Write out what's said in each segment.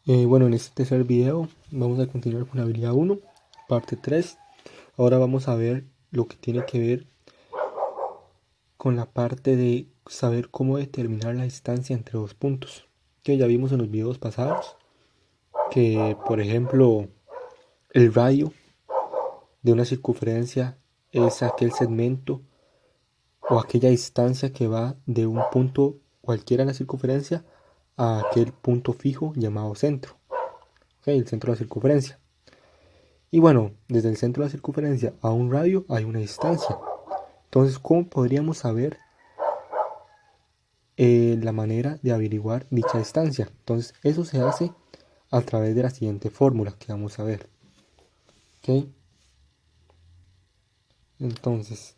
Bueno, en este tercer video vamos a continuar con la habilidad 1, parte 3. Ahora vamos a ver lo que tiene que ver con la parte de saber cómo determinar la distancia entre dos puntos, que ya vimos en los videos pasados, que por ejemplo el radio de una circunferencia es aquel segmento o aquella distancia que va de un punto cualquiera en la circunferencia a aquel punto fijo llamado centro, el centro de la circunferencia. Y bueno, desde el centro de la circunferencia a un radio hay una distancia. Entonces, ¿cómo podríamos saber la manera de averiguar dicha distancia? Entonces, eso se hace a través de la siguiente fórmula que vamos a ver. ¿Ok? Entonces,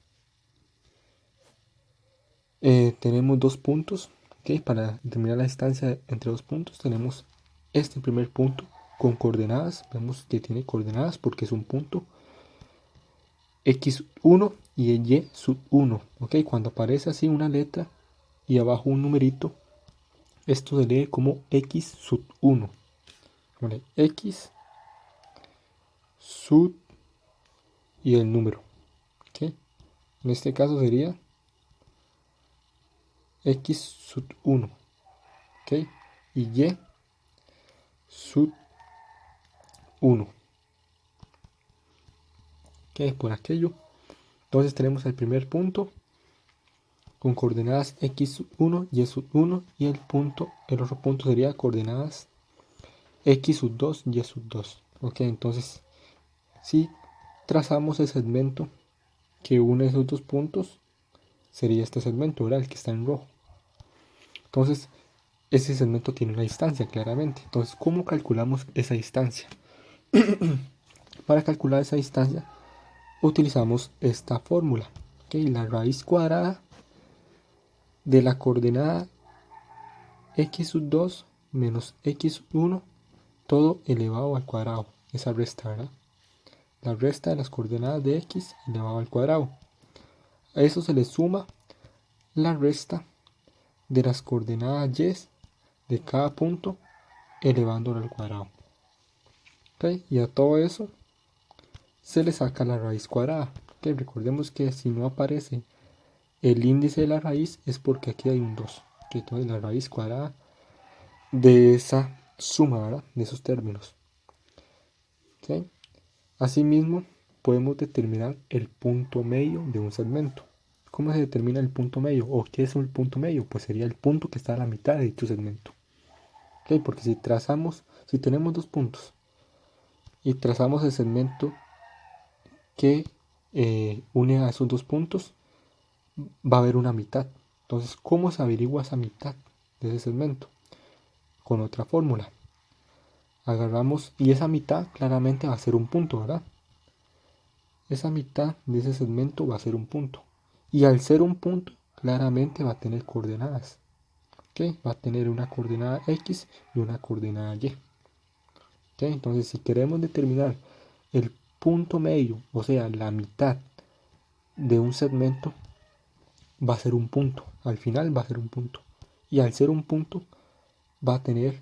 tenemos dos puntos. ¿Ok? Para determinar la distancia entre dos puntos, tenemos este primer punto con coordenadas. Vemos que tiene coordenadas porque es un punto x1 y y1. ¿Ok? Cuando aparece así una letra y abajo un numerito, esto se lee como x sub 1. ¿Vale? X sub y el número. ¿Okay? En este caso sería x sub 1. ¿Okay? Y y sub 1. ¿Okay? Por aquello. Entonces tenemos el primer punto con coordenadas x sub 1, y sub 1 y el otro punto sería coordenadas x sub 2, y sub 2. ¿Ok? Entonces, si trazamos el segmento que une esos dos puntos, sería este segmento, ¿verdad? El que está en rojo. Entonces, ese segmento tiene una distancia, claramente. Entonces, ¿cómo calculamos esa distancia? Para calcular esa distancia, utilizamos esta fórmula. ¿Okay? La raíz cuadrada de la coordenada x sub 2 menos x sub 1, todo elevado al cuadrado. Esa resta, ¿verdad? La resta de las coordenadas de x elevado al cuadrado. A eso se le suma la resta de las coordenadas y de cada punto elevándolo al cuadrado. ¿Okay? Y a todo eso se le saca la raíz cuadrada. ¿Okay? Recordemos que si no aparece el índice de la raíz es porque aquí hay un 2. ¿Okay? Entonces la raíz cuadrada de esa suma, ¿verdad? De esos términos. ¿Okay? Asimismo, podemos determinar el punto medio de un segmento. ¿Cómo se determina el punto medio? ¿O qué es un punto medio? Pues sería el punto que está a la mitad de dicho segmento. ¿Okay? Porque si tenemos dos puntos y trazamos el segmento que une a esos dos puntos, va a haber una mitad. Entonces, ¿cómo se averigua esa mitad de ese segmento? Con otra fórmula. Agarramos, y esa mitad claramente va a ser un punto, ¿verdad? Esa mitad de ese segmento va a ser un punto. Y al ser un punto, claramente va a tener coordenadas. ¿Okay? Va a tener una coordenada x y una coordenada y. ¿Okay? Entonces, si queremos determinar el punto medio, o sea, la mitad de un segmento, va a ser un punto. Al final va a ser un punto. Y al ser un punto, va a tener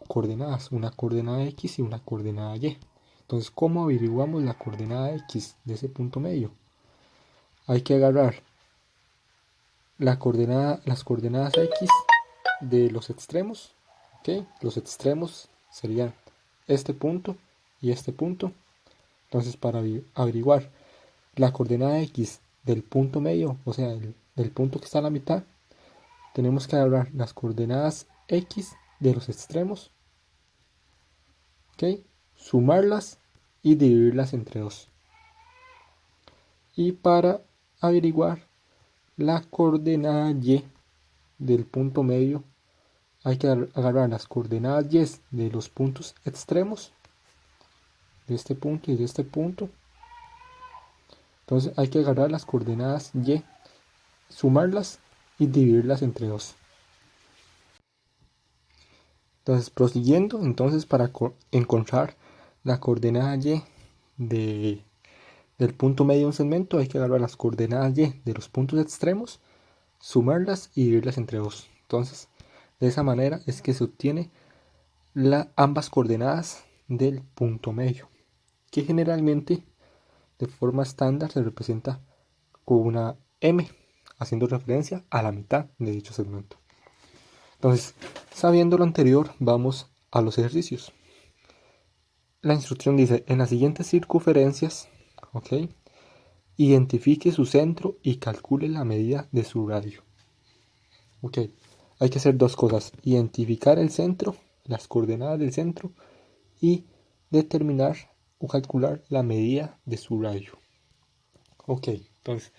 coordenadas, una coordenada x y una coordenada y. Entonces, ¿cómo averiguamos la coordenada x de ese punto medio? Hay que agarrar las coordenadas x de los extremos. ¿Okay? Los extremos serían este punto y este punto. Entonces, para averiguar la coordenada x del punto medio, o sea, del punto que está a la mitad, tenemos que agarrar las coordenadas x de los extremos, ¿okay? Sumarlas y dividirlas entre 2. Y para averiguar la coordenada y del punto medio, hay que agarrar las coordenadas y de los puntos extremos, de este punto y de este punto. Entonces hay que agarrar las coordenadas y, sumarlas y dividirlas entre 2. Entonces, prosiguiendo, entonces para encontrar la coordenada y del punto medio de un segmento, hay que agarrar las coordenadas y de los puntos extremos, sumarlas y dividirlas entre 2. Entonces, de esa manera es que se obtiene ambas coordenadas del punto medio, que generalmente de forma estándar se representa con una M, haciendo referencia a la mitad de dicho segmento. Entonces, sabiendo lo anterior, vamos a los ejercicios. La instrucción dice, en las siguientes circunferencias, ¿ok?, identifique su centro y calcule la medida de su radio. Ok, hay que hacer dos cosas: identificar el centro, las coordenadas del centro, y determinar o calcular la medida de su radio. Ok, entonces,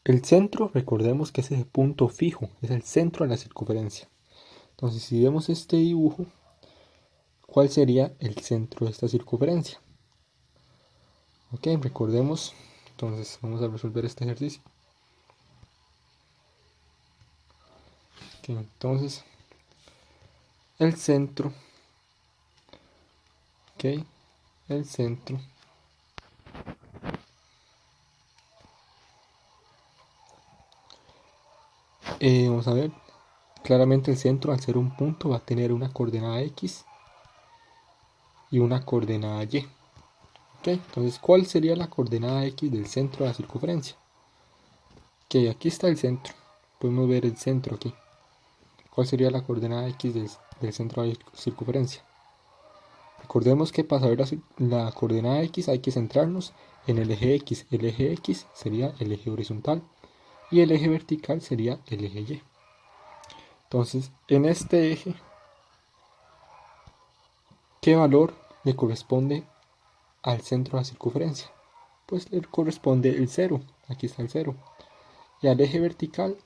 el centro, recordemos que es el punto fijo, es el centro de la circunferencia. Entonces, si vemos este dibujo, ¿cuál sería el centro de esta circunferencia? Ok, recordemos, entonces vamos a resolver este ejercicio. Ok, entonces, el centro, ok, el centro vamos a ver, claramente el centro, al ser un punto, va a tener una coordenada X y una coordenada Y. Ok, entonces, ¿cuál sería la coordenada X del centro de la circunferencia? Ok, aquí está el centro, podemos ver el centro aquí. ¿Cuál sería la coordenada X del centro de la circunferencia? Recordemos que para saber la coordenada X hay que centrarnos en el eje X. El eje X sería el eje horizontal y el eje vertical sería el eje Y. Entonces, en este eje, ¿qué valor le corresponde al centro de la circunferencia? Pues le corresponde el 0. Aquí está el 0. Y al eje vertical,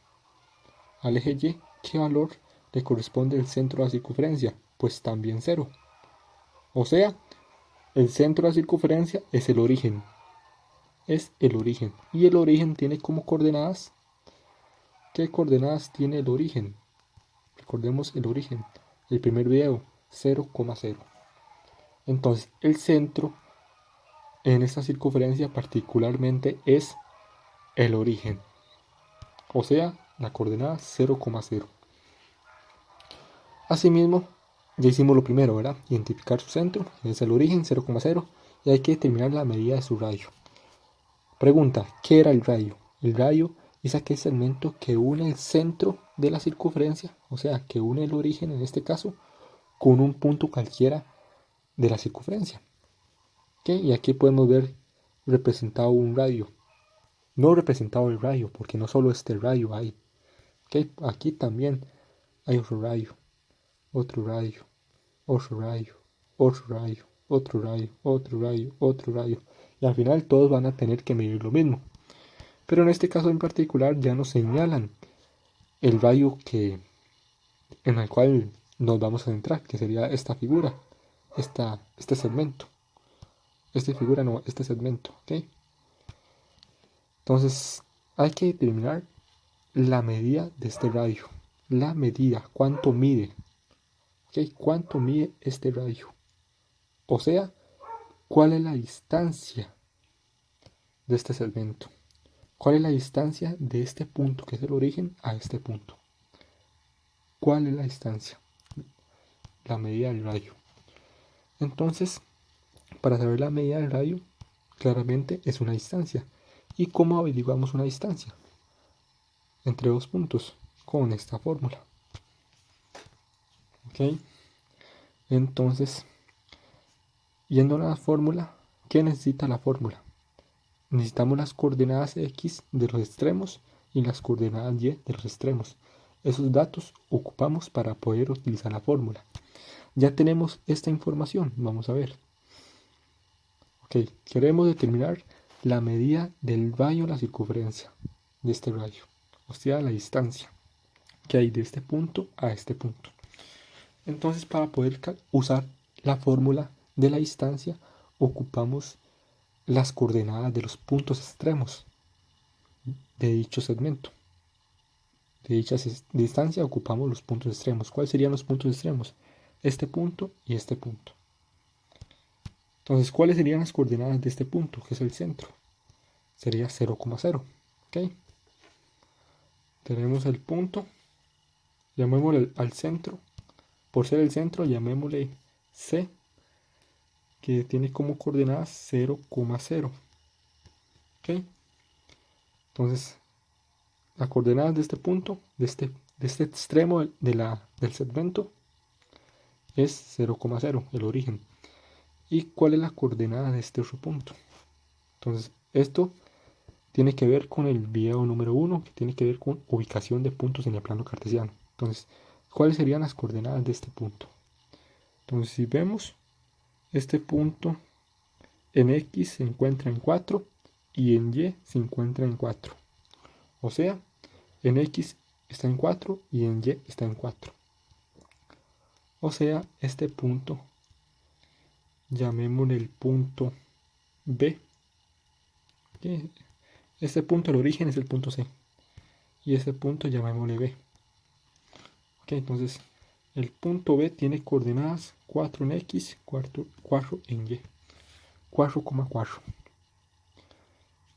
al eje Y, ¿qué valor le corresponde al centro de la circunferencia? Pues también 0. O sea, el centro de la circunferencia es el origen. Es el origen. Y el origen tiene como coordenadas. ¿Qué coordenadas tiene el origen? Recordemos el origen. El primer video, 0,0. Entonces, el centro en esta circunferencia particularmente es el origen. O sea, la coordenada 0,0. Asimismo, ya hicimos lo primero, ¿verdad? Identificar su centro, es el origen 0,0, y hay que determinar la medida de su radio. Pregunta, ¿qué era el radio? El radio es aquel segmento que une el centro de la circunferencia, o sea, que une el origen en este caso, con un punto cualquiera de la circunferencia. ¿Ok? Y aquí podemos ver representado un radio. No representado el radio, porque no solo este radio hay. ¿Ok? Aquí también hay otro radio, otro radio, otro radio, otro radio, otro radio, otro radio, otro radio. Y al final todos van a tener que medir lo mismo. Pero en este caso en particular ya nos señalan el radio en el cual nos vamos a centrar, que sería esta figura, este segmento. Esta figura no, este segmento, ¿ok? Entonces hay que determinar la medida de este radio. La medida, cuánto mide, ¿ok? Cuánto mide este radio. O sea, cuál es la distancia de este segmento. ¿Cuál es la distancia de este punto, que es el origen, a este punto? ¿Cuál es la distancia? La medida del radio. Entonces, para saber la medida del radio, claramente es una distancia. ¿Y cómo averiguamos una distancia? Entre dos puntos, con esta fórmula. ¿Ok? Entonces, yendo a la fórmula, ¿qué necesita la fórmula? Necesitamos las coordenadas X de los extremos y las coordenadas Y de los extremos. Esos datos ocupamos para poder utilizar la fórmula. Ya tenemos esta información, vamos a ver. Ok, queremos determinar la medida del radio a la circunferencia de este radio, o sea, la distancia que hay de este punto a este punto. Entonces, para poder usar la fórmula de la distancia, ocupamos las coordenadas de los puntos extremos de dicho segmento. De dicha distancia ocupamos los puntos extremos. ¿Cuáles serían los puntos extremos? Este punto y este punto. Entonces, ¿cuáles serían las coordenadas de este punto, que es el centro? Sería 0,0. ¿Ok? Tenemos el punto, llamémosle al centro por ser el centro, llamémosle C, que tiene como coordenadas 0,0. ¿Ok? Entonces, las coordenadas de este punto, de este extremo del segmento, es 0,0, el origen. ¿Y cuál es la coordenada de este otro punto? Entonces, esto tiene que ver con el video número 1, que tiene que ver con ubicación de puntos en el plano cartesiano. Entonces, ¿cuáles serían las coordenadas de este punto? Entonces, si vemos, este punto en X se encuentra en 4 y en Y se encuentra en 4. O sea, en X está en 4 y en Y está en 4. O sea, este punto, llamémosle el punto B. ¿Okay? Este punto, el origen es el punto C. Y este punto llamémosle B. ¿Ok? Entonces, el punto B tiene coordenadas 4 en X, 4 en Y. 4,4.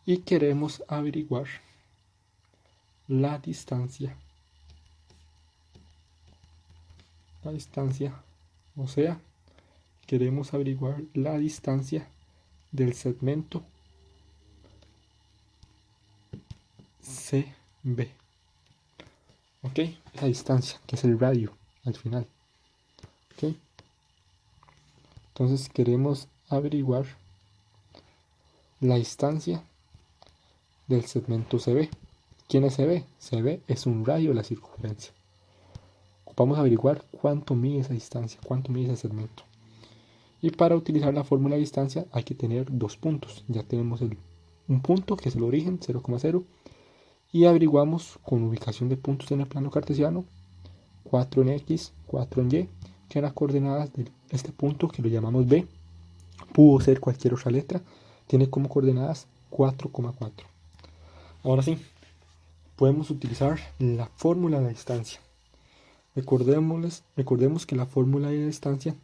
Y queremos averiguar la distancia. O sea, queremos averiguar la distancia del segmento CB. ¿Ok? La distancia, que es el radio al final. ¿Ok? Entonces queremos averiguar la distancia del segmento CB. ¿Quién es CB? CB es un radio de la circunferencia. Vamos a averiguar cuánto mide esa distancia, cuánto mide ese segmento. Y para utilizar la fórmula de distancia hay que tener dos puntos. Ya tenemos un punto que es el origen, 0,0. Y averiguamos con ubicación de puntos en el plano cartesiano 4 en X, 4 en Y, que las coordenadas de este punto que lo llamamos B. Pudo ser cualquier otra letra. Tiene como coordenadas 4,4. Ahora sí, podemos utilizar la fórmula de la distancia. Recordemos que la fórmula de distancia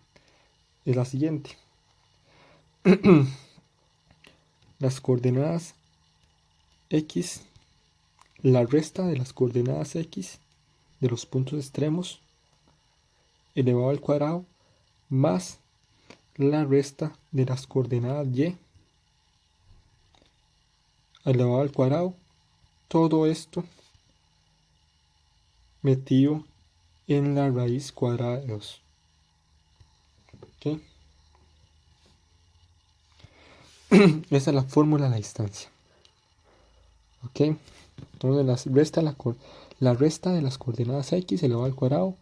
es la siguiente. Las coordenadas X, la resta de las coordenadas X de los puntos extremos elevado al cuadrado más la resta de las coordenadas Y elevado al cuadrado. Todo esto metido en la raíz cuadrada de 2. ¿Okay? Esa es la fórmula de la distancia. ¿Ok? Entonces la resta de las coordenadas X elevado al cuadrado,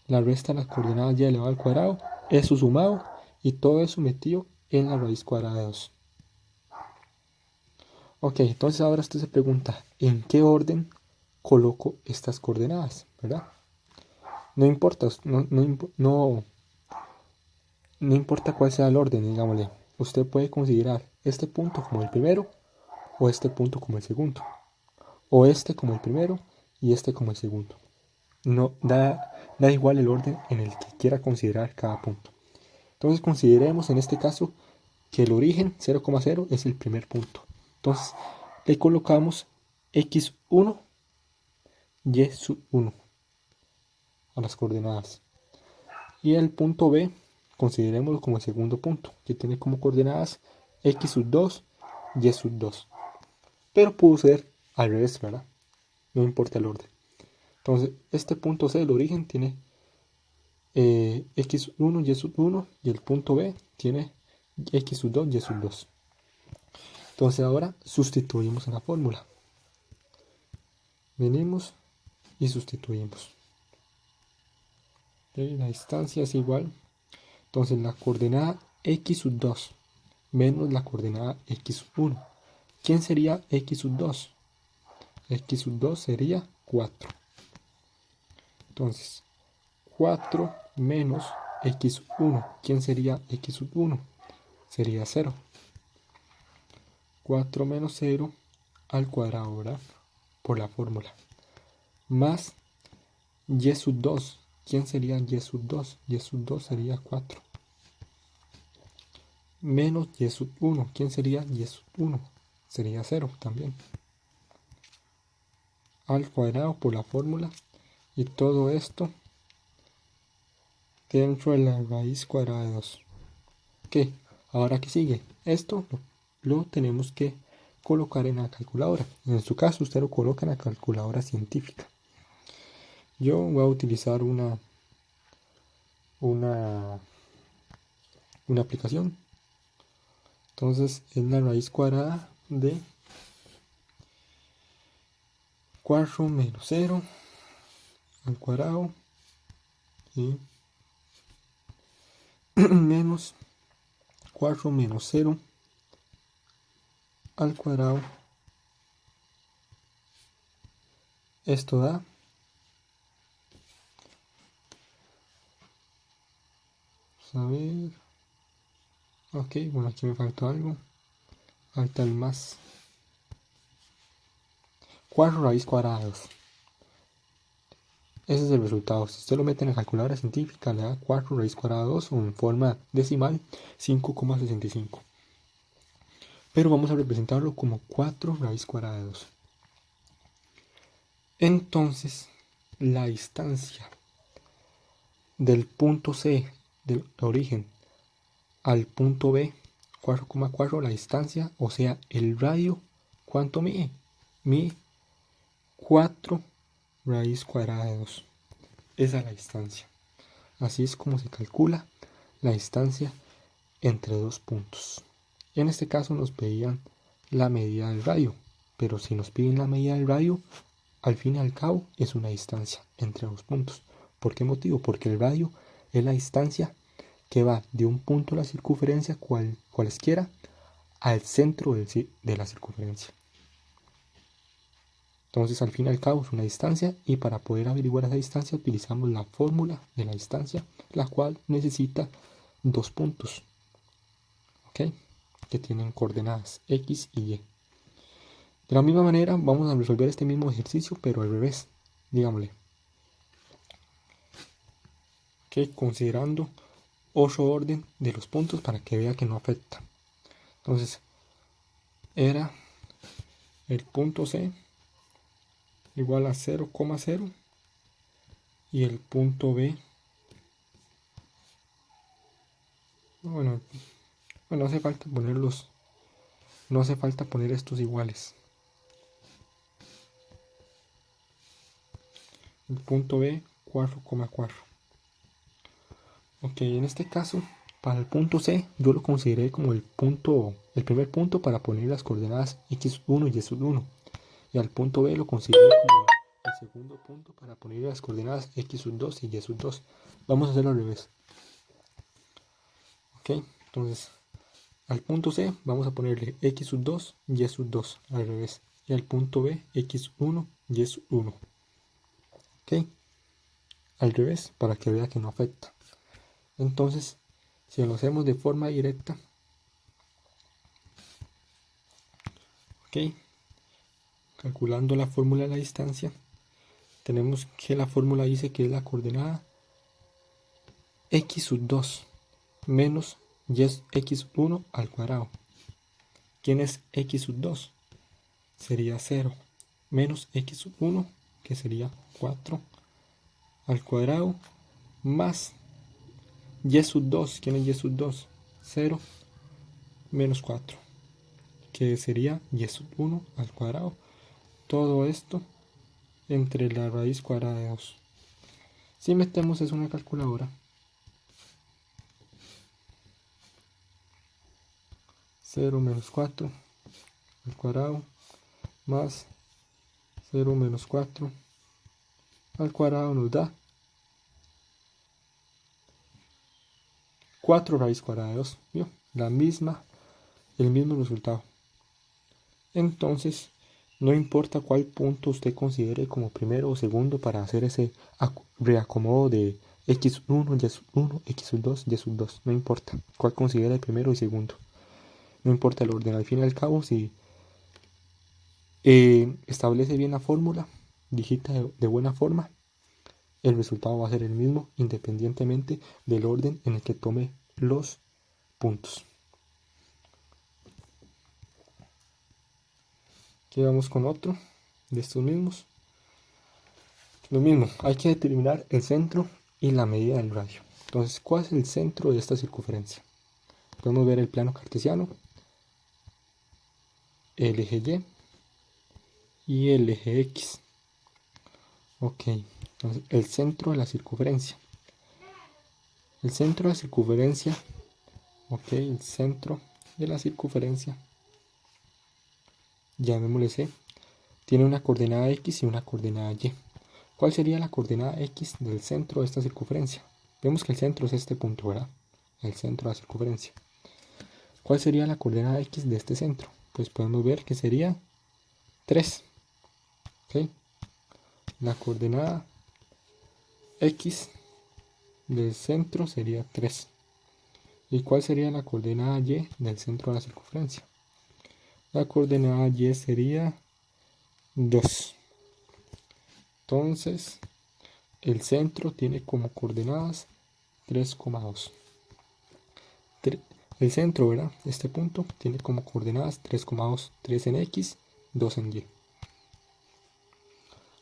la resta de las coordenadas Y elevado al cuadrado, eso sumado y todo eso metido en la raíz cuadrada de 2. Ok, entonces ahora usted se pregunta, ¿en qué orden coloco estas coordenadas? ¿Verdad? No importa, no importa cuál sea el orden, digámosle. Usted puede considerar este punto como el primero o este punto como el segundo. O este como el primero y este como el segundo. No da igual el orden en el que quiera considerar cada punto. Entonces consideremos en este caso que el origen 0,0 es el primer punto. Entonces le colocamos x1 y sub 1 a las coordenadas. Y el punto B considerémoslo como el segundo punto, que tiene como coordenadas x sub 2 y sub 2. Pero pudo ser al revés, ¿verdad? No importa el orden. Entonces este punto C, el origen, tiene x1 y sub 1 y el punto B tiene x sub 2 y sub 2. Entonces ahora sustituimos en la fórmula. Venimos y sustituimos. ¿Okay? La distancia es igual. Entonces la coordenada x sub 2 menos la coordenada x sub 1. ¿Quién sería x sub 2? X sub 2 sería 4. Entonces 4 menos x sub 1. ¿Quién sería x sub 1? Sería 0. 4 menos 0 al cuadrado, ¿verdad? Por la fórmula. Más y sub 2. ¿Quién sería y sub 2? Y sub 2 sería 4. Menos y sub 1. ¿Quién sería y sub 1? Sería 0 también. Al cuadrado por la fórmula. Y todo esto dentro de la raíz cuadrada de 2. Ok, ahora que sigue, esto lo tenemos que colocar en la calculadora. En su caso, usted lo coloca en la calculadora científica. Yo voy a utilizar una aplicación. Entonces, es la raíz cuadrada de 4 menos 0 al cuadrado y menos 4 menos 0 al cuadrado. Esto da a ver, ok, bueno, aquí me faltó algo, falta el más 4 raíz cuadrada de 2. Ese es el resultado. Si usted lo mete en la calculadora científica, le da 4 raíz cuadrada de 2 o en forma decimal 5,65. Pero vamos a representarlo como 4 raíz cuadrada de 2. Entonces, la distancia del punto C del origen al punto B, 4,4, la distancia, o sea, el radio, ¿cuánto mide? Mide 4 raíz cuadrada de 2. Esa es la distancia. Así es como se calcula la distancia entre dos puntos. En este caso nos pedían la medida del radio, pero si nos piden la medida del radio, al fin y al cabo es una distancia entre dos puntos. ¿Por qué motivo? Porque el radio es la distancia que va de un punto de la circunferencia cualesquiera al centro de la circunferencia. Entonces, al fin y al cabo es una distancia, y para poder averiguar esa distancia utilizamos la fórmula de la distancia, la cual necesita dos puntos, ¿ok?, que tienen coordenadas X y Y. De la misma manera vamos a resolver este mismo ejercicio, pero al revés, digámosle. ¿Ok? Considerando otro orden de los puntos para que vea que no afecta. Entonces, era el punto C igual a 0,0 y el punto B, bueno, no hace falta ponerlos, no hace falta poner estos iguales. El punto B, 4,4. Ok, en este caso, para el punto C, yo lo consideré como el primer punto para poner las coordenadas x1 y y1. Y al punto B lo consideré como el segundo punto para poner las coordenadas x2 y y2. Vamos a hacerlo al revés. Ok, entonces al punto C vamos a ponerle x2 y y2 al revés. Y al punto B, x1 y y1. Ok, al revés para que vea que no afecta. Entonces, si lo hacemos de forma directa, ok, calculando la fórmula de la distancia, tenemos que la fórmula dice que es la coordenada x2 menos x1 al cuadrado. ¿Quién es x2? Sería 0 menos x1, que sería 4 al cuadrado, más y2. ¿Quién es y2? 0 menos 4, que sería y1 al cuadrado. Todo esto entre la raíz cuadrada de 2. Si metemos es una calculadora, 0 menos 4 al cuadrado más 0 menos 4 al cuadrado nos da 4 raíz cuadrada de 2. ¿Vio? El mismo resultado. Entonces, no importa cuál punto usted considere como primero o segundo para hacer ese reacomodo de x1, y1, x2, y2. No importa cuál considere primero y segundo. No importa el orden. Al fin y al cabo, si establece bien la fórmula, digita de buena forma, el resultado va a ser el mismo independientemente del orden en el que tome los puntos. Aquí vamos con otro de estos mismos. Lo mismo, hay que determinar el centro y la medida del radio. Entonces, ¿cuál es el centro de esta circunferencia? Podemos ver el plano cartesiano, el eje Y el eje X. Ok, entonces el centro de la circunferencia. El centro de la circunferencia, ok, el centro de la circunferencia, llamémosle C, tiene una coordenada X y una coordenada Y. ¿Cuál sería la coordenada X del centro de esta circunferencia? Vemos que el centro es este punto, ¿verdad? El centro de la circunferencia. ¿Cuál sería la coordenada X de este centro? Pues podemos ver que sería 3. ¿Ok? La coordenada X del centro sería 3. ¿Y cuál sería la coordenada Y del centro de la circunferencia? La coordenada Y sería 2. Entonces, el centro tiene como coordenadas 3,2. El centro, ¿verdad? Este punto tiene como coordenadas 3,2. 3 en X, 2 en Y.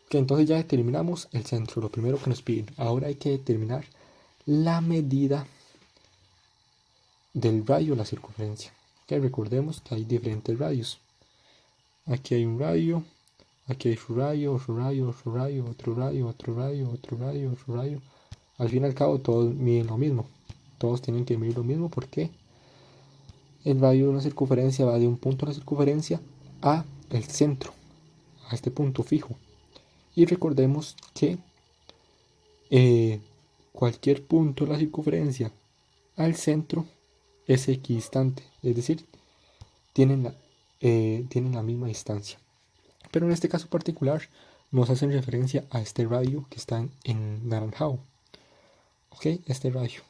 Ok, entonces ya determinamos el centro, lo primero que nos piden. Ahora hay que determinar la medida del radio de la circunferencia. Que recordemos que hay diferentes radios. Aquí hay un radio, aquí hay su radio, otro radio, otro radio, otro radio, otro radio, otro radio, otro radio. Al fin y al cabo todos miden lo mismo. Todos tienen que medir lo mismo porque el radio de una circunferencia va de un punto de la circunferencia a el centro, a este punto fijo. Y recordemos que cualquier punto de la circunferencia al centro es equidistante, es decir, tienen la misma distancia. Pero en este caso particular nos hacen referencia a este radio que está en naranjado. Ok, este radio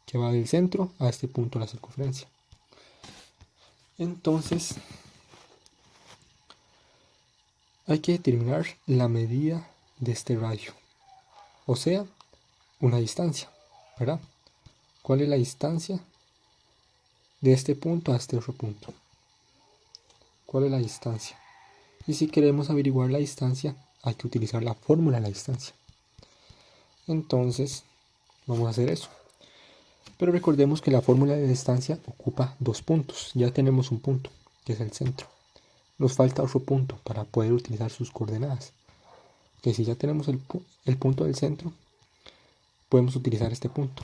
que va del centro a este punto de la circunferencia. Entonces hay que determinar la medida de este radio, o sea, una distancia, ¿verdad? ¿Cuál es la distancia de este punto a este otro punto? ¿Cuál es la distancia? Y si queremos averiguar la distancia, hay que utilizar la fórmula de la distancia. Entonces, vamos a hacer eso. Pero recordemos que la fórmula de distancia ocupa 2 puntos. Ya tenemos un punto, que es el centro. Nos falta otro punto para poder utilizar sus coordenadas. Que si ya tenemos el punto del centro, podemos utilizar este punto.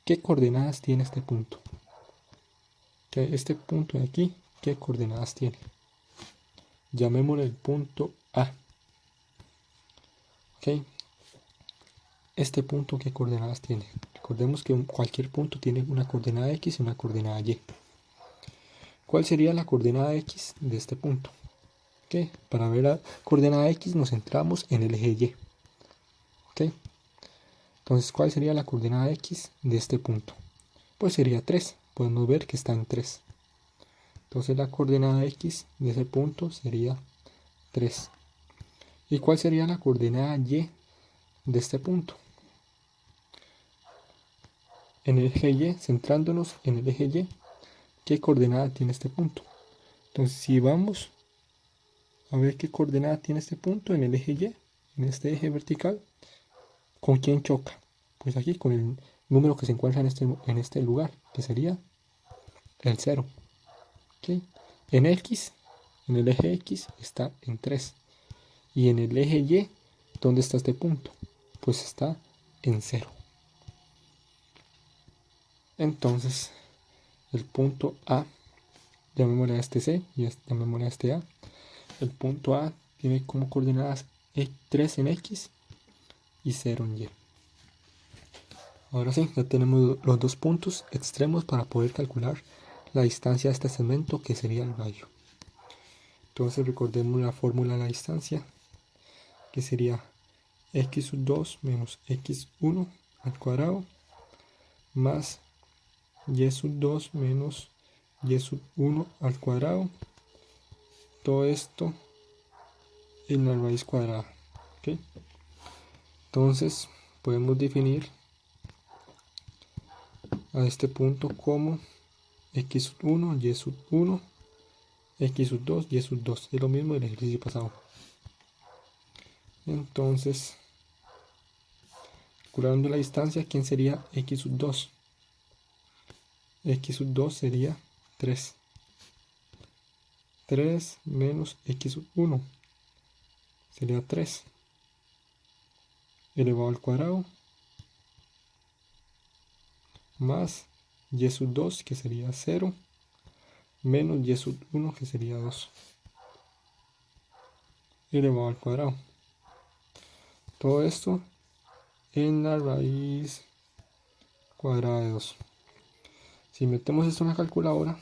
¿Qué coordenadas tiene este punto? Que este punto de aquí, ¿qué coordenadas tiene? Llamémosle el punto A. ¿Ok? Este punto, ¿qué coordenadas tiene? Recordemos que cualquier punto tiene una coordenada X y una coordenada Y. ¿Cuál sería la coordenada X de este punto? ¿Ok? Para ver la coordenada X nos centramos en el eje Y. ¿Ok? Entonces, ¿cuál sería la coordenada X de este punto? Pues sería 3. Podemos ver que está en 3. Entonces la coordenada X de ese punto sería 3. ¿Y cuál sería la coordenada Y de este punto? En el eje Y, centrándonos en el eje Y, ¿qué coordenada tiene este punto? Entonces, si vamos a ver qué coordenada tiene este punto en el eje Y, en este eje vertical, ¿con quién choca? Pues aquí con el número que se encuentra en este lugar, que sería el 0. ¿Okay? En X, en el eje X, está en 3. Y en el eje Y, ¿dónde está este punto? Pues está en 0. Entonces, el punto A, llamémosle a este C y llamémosle a este A. El punto A tiene como coordenadas 3 en X y 0 en Y. Ahora sí, ya tenemos los dos puntos extremos para poder calcular la distancia de este segmento, que sería el radio. Entonces recordemos la fórmula de la distancia, que sería x sub 2 menos x1 al cuadrado más y sub 2 menos y sub 1 al cuadrado. Todo esto en la raíz cuadrada. ¿Okay? Entonces podemos definir a este punto como x sub 1, y sub 1, x sub 2, y sub 2. Es lo mismo del ejercicio pasado. Entonces calculando la distancia, ¿quién sería x sub 2? X sub 2 sería 3. 3 menos x sub 1 sería 3 elevado al cuadrado más y sub 2 que sería 0 menos y sub 1 que sería 2 elevado al cuadrado. Todo esto en la raíz cuadrada de 2. Si metemos esto en la calculadora,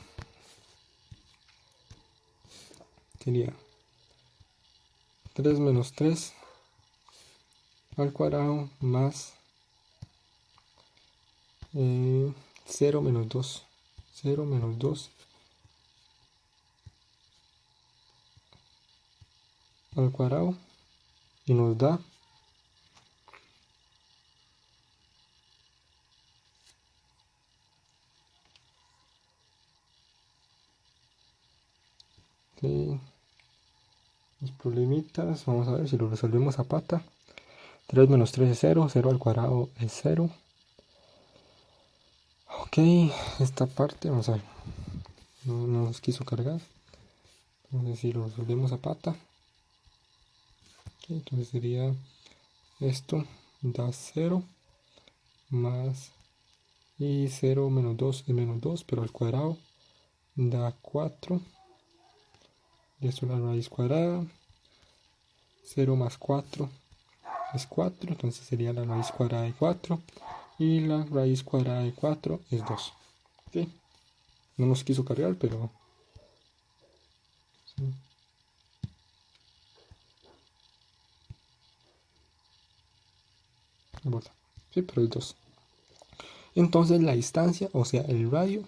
sería 3 menos 3 al cuadrado más 0 menos 2. 0 menos 2 al cuadrado y nos da 3. Los problemitas, vamos a ver si lo resolvemos a pata. 3 menos 3 es 0, 0 al cuadrado es 0. Ok, esta parte, vamos a ver, no nos quiso cargar. Entonces si lo resolvemos a pata, okay, entonces sería esto, da 0 más, y 0 menos 2 es menos 2, pero al cuadrado da 4. Y esto es la raíz cuadrada. 0 más 4 es 4, entonces sería la raíz cuadrada de 4. Y la raíz cuadrada de 4 es 2. ¿Sí? No nos quiso cargar, pero... sí. Sí, pero es 2. Entonces la distancia, o sea, el radio,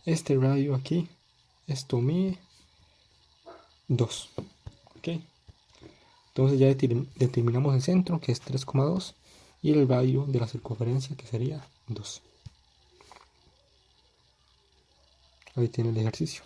este radio aquí, esto mide 2. ¿Ok? Entonces ya determinamos el centro, que es 3,2, y el radio de la circunferencia, que sería 2. Ahí tiene el ejercicio.